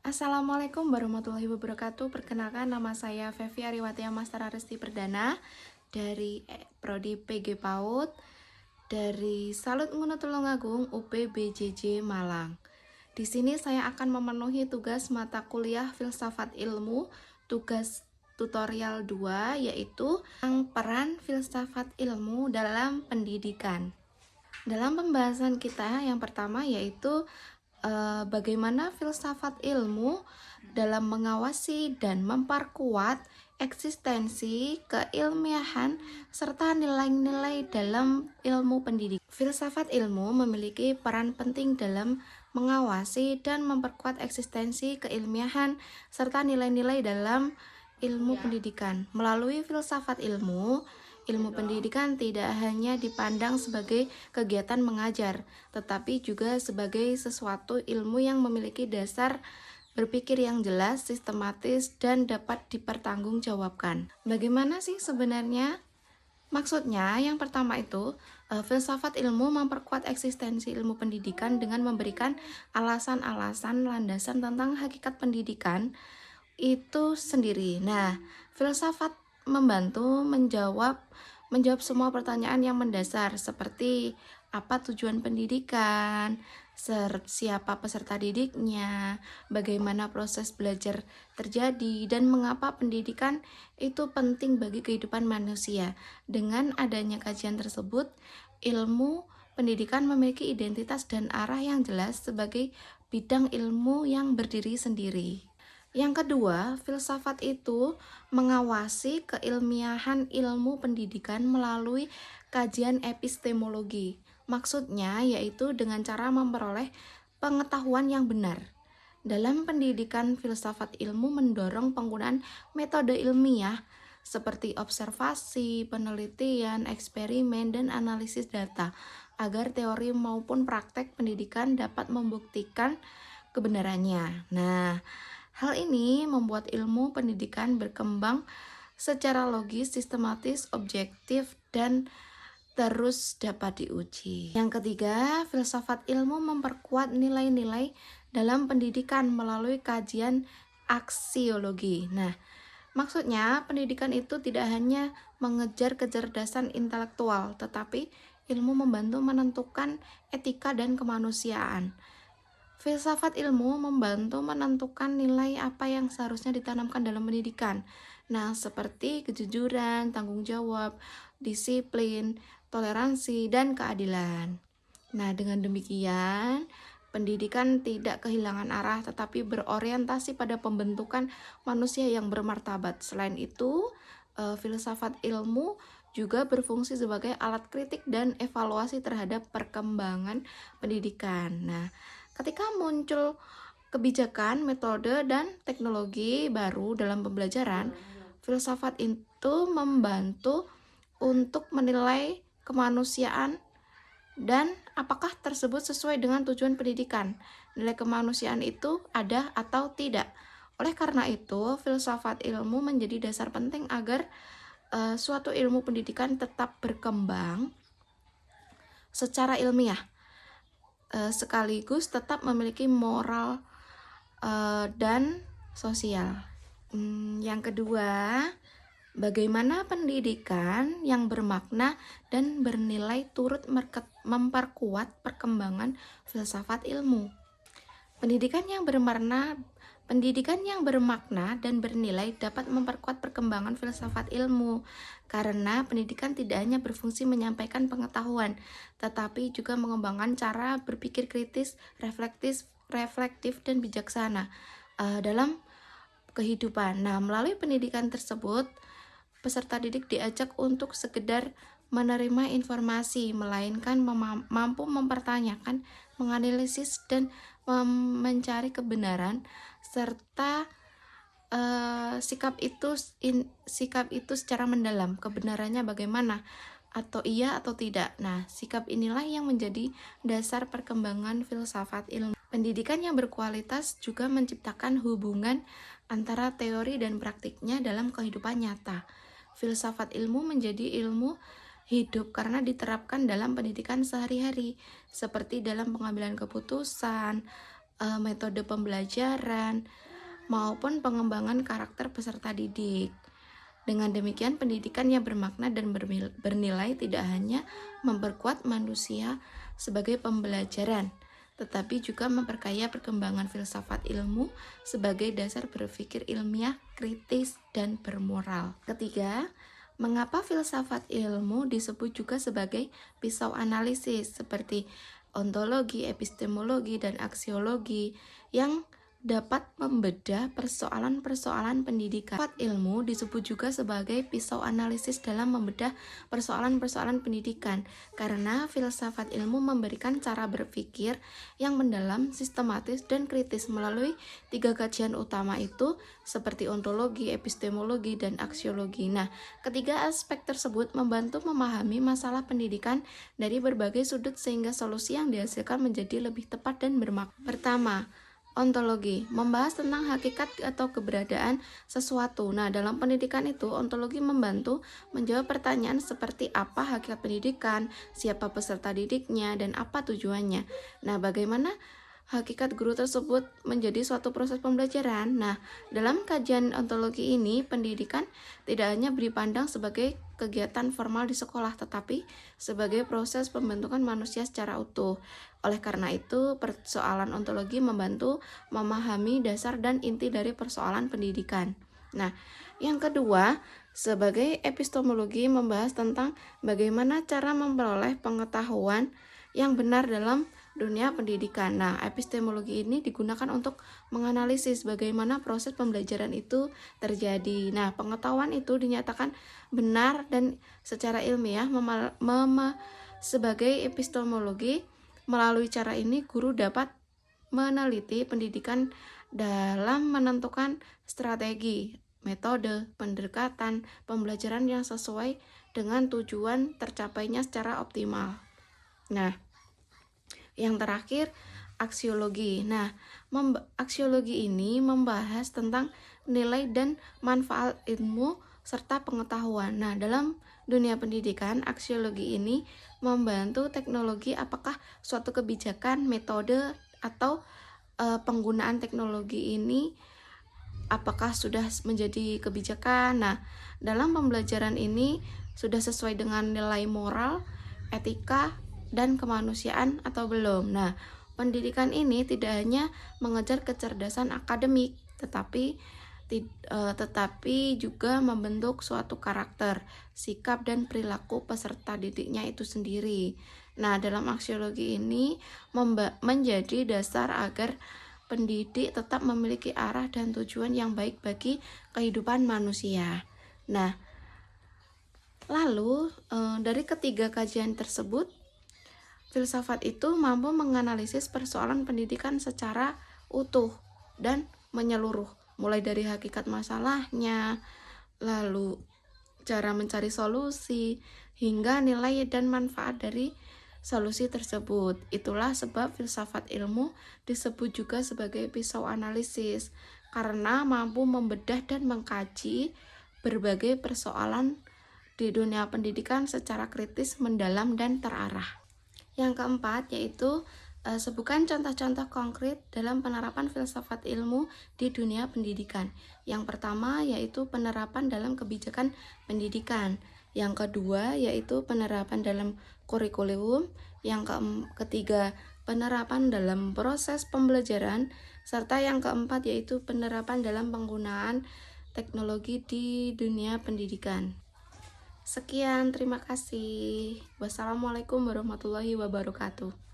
Assalamualaikum warahmatullahi wabarakatuh. Perkenalkan, nama saya Fevi Ariwatia Mastara Resti Perdana dari Prodi PG PAUD dari Salut Ngono Tulungagung UP BJJ Malang. Di sini saya akan memenuhi tugas mata kuliah Filsafat Ilmu, tugas tutorial 2, yaitu peran filsafat ilmu dalam pendidikan. Dalam pembahasan kita yang pertama yaitu bagaimana filsafat ilmu dalam mengawasi dan memperkuat eksistensi keilmiahan serta nilai-nilai dalam ilmu pendidikan. Filsafat ilmu memiliki peran penting dalam mengawasi dan memperkuat eksistensi keilmiahan serta nilai-nilai dalam ilmu pendidikan. Melalui filsafat ilmu pendidikan tidak hanya dipandang sebagai kegiatan mengajar, tetapi juga sebagai sesuatu ilmu yang memiliki dasar berpikir yang jelas, sistematis, dan dapat dipertanggungjawabkan. Bagaimana sih sebenarnya? Maksudnya, yang pertama itu, filsafat ilmu memperkuat eksistensi ilmu pendidikan dengan memberikan alasan-alasan landasan tentang hakikat pendidikan itu sendiri. Nah, filsafat membantu menjawab semua pertanyaan yang mendasar seperti apa tujuan pendidikan, siapa peserta didiknya, bagaimana proses belajar terjadi, dan mengapa pendidikan itu penting bagi kehidupan manusia. Dengan adanya kajian tersebut, ilmu pendidikan memiliki identitas dan arah yang jelas sebagai bidang ilmu yang berdiri sendiri. Yang kedua, filsafat itu mengawasi keilmiahan ilmu pendidikan melalui kajian epistemologi. Maksudnya yaitu dengan cara memperoleh pengetahuan yang benar. Dalam pendidikan, filsafat ilmu mendorong penggunaan metode ilmiah seperti observasi, penelitian, eksperimen, dan analisis data agar teori maupun praktek pendidikan dapat membuktikan kebenarannya. Nah, hal ini membuat ilmu pendidikan berkembang secara logis, sistematis, objektif, dan terus dapat diuji. Yang ketiga, filsafat ilmu memperkuat nilai-nilai dalam pendidikan melalui kajian aksiologi. Nah, maksudnya pendidikan itu tidak hanya mengejar kecerdasan intelektual, tetapi ilmu membantu menentukan etika dan kemanusiaan. Filsafat ilmu membantu menentukan nilai apa yang seharusnya ditanamkan dalam pendidikan. Nah, seperti kejujuran, tanggung jawab, disiplin, toleransi, dan keadilan. Nah, dengan demikian, pendidikan tidak kehilangan arah tetapi berorientasi pada pembentukan manusia yang bermartabat. Selain itu, filsafat ilmu juga berfungsi sebagai alat kritik dan evaluasi terhadap perkembangan pendidikan. Nah, ketika muncul kebijakan, metode, dan teknologi baru dalam pembelajaran, filsafat itu membantu untuk menilai kemanusiaan dan apakah tersebut sesuai dengan tujuan pendidikan. Nilai kemanusiaan itu ada atau tidak. Oleh karena itu, filsafat ilmu menjadi dasar penting agar suatu ilmu pendidikan tetap berkembang secara ilmiah, sekaligus tetap memiliki moral dan sosial. Yang kedua, bagaimana pendidikan yang bermakna dan bernilai turut memperkuat perkembangan filsafat ilmu. Pendidikan yang bermakna dan bernilai dapat memperkuat perkembangan filsafat ilmu, karena pendidikan tidak hanya berfungsi menyampaikan pengetahuan, tetapi juga mengembangkan cara berpikir kritis, reflektif, dan bijaksana dalam kehidupan. Nah, melalui pendidikan tersebut, peserta didik diajak untuk sekedar menerima informasi, melainkan mampu mempertanyakan, menganalisis, dan mencari kebenaran, serta sikap itu secara mendalam. Kebenarannya bagaimana? Atau iya atau tidak. Nah, sikap inilah yang menjadi dasar perkembangan filsafat ilmu. Pendidikan yang berkualitas juga menciptakan hubungan antara teori dan praktiknya dalam kehidupan nyata. Filsafat ilmu menjadi ilmu hidup karena diterapkan dalam pendidikan sehari-hari, seperti dalam pengambilan keputusan, metode pembelajaran, maupun pengembangan karakter peserta didik. Dengan demikian, pendidikan yang bermakna dan bernilai tidak hanya memperkuat manusia sebagai pembelajaran, tetapi juga memperkaya perkembangan filsafat ilmu sebagai dasar berpikir ilmiah, kritis, dan bermoral. Ketiga, mengapa filsafat ilmu disebut juga sebagai pisau analisis seperti ontologi, epistemologi, dan aksiologi yang dapat membedah persoalan-persoalan pendidikan. Filsafat ilmu disebut juga sebagai pisau analisis dalam membedah persoalan-persoalan pendidikan karena filsafat ilmu memberikan cara berpikir yang mendalam, sistematis, dan kritis melalui 3 kajian utama itu seperti ontologi, epistemologi, dan aksiologi. Nah, ketiga aspek tersebut membantu memahami masalah pendidikan dari berbagai sudut sehingga solusi yang dihasilkan menjadi lebih tepat dan bermakna. Pertama, ontologi, membahas tentang hakikat atau keberadaan sesuatu. Nah, dalam pendidikan itu, ontologi membantu menjawab pertanyaan seperti apa hakikat pendidikan, siapa peserta didiknya, dan apa tujuannya. Nah, bagaimana hakikat guru tersebut menjadi suatu proses pembelajaran. Nah, dalam kajian ontologi ini, pendidikan tidak hanya dipandang sebagai kegiatan formal di sekolah, tetapi sebagai proses pembentukan manusia secara utuh. Oleh karena itu, persoalan ontologi membantu memahami dasar dan inti dari persoalan pendidikan. Nah, yang kedua, sebagai epistemologi membahas tentang bagaimana cara memperoleh pengetahuan yang benar dalam dunia pendidikan. Nah, epistemologi ini digunakan untuk menganalisis bagaimana proses pembelajaran itu terjadi. Nah, pengetahuan itu dinyatakan benar dan secara ilmiah sebagai epistemologi. Melalui cara ini, guru dapat meneliti pendidikan dalam menentukan strategi, metode, pendekatan, pembelajaran yang sesuai dengan tujuan tercapainya secara optimal. Nah, yang terakhir, aksiologi. Nah, aksiologi ini membahas tentang nilai dan manfaat ilmu serta pengetahuan. Nah, dalam dunia pendidikan, aksiologi ini membantu teknologi apakah suatu kebijakan, metode, atau penggunaan teknologi ini apakah sudah menjadi kebijakan. Nah, dalam pembelajaran ini sudah sesuai dengan nilai moral, etika, dan kemanusiaan atau belum. Nah, pendidikan ini tidak hanya mengejar kecerdasan akademik, tetapi juga membentuk suatu karakter, sikap, dan perilaku peserta didiknya itu sendiri. Nah, dalam aksiologi ini menjadi dasar agar pendidik tetap memiliki arah dan tujuan yang baik bagi kehidupan manusia. Nah, lalu dari ketiga kajian tersebut, filsafat itu mampu menganalisis persoalan pendidikan secara utuh dan menyeluruh, mulai dari hakikat masalahnya, lalu cara mencari solusi, hingga nilai dan manfaat dari solusi tersebut. Itulah sebab filsafat ilmu disebut juga sebagai pisau analisis, karena mampu membedah dan mengkaji berbagai persoalan di dunia pendidikan secara kritis, mendalam, dan terarah. Yang keempat yaitu sebutkan contoh-contoh konkret dalam penerapan filsafat ilmu di dunia pendidikan. Yang pertama yaitu penerapan dalam kebijakan pendidikan. Yang kedua yaitu penerapan dalam kurikulum. Yang ketiga penerapan dalam proses pembelajaran. Serta yang keempat yaitu penerapan dalam penggunaan teknologi di dunia pendidikan. Sekian, terima kasih. Wassalamualaikum warahmatullahi wabarakatuh.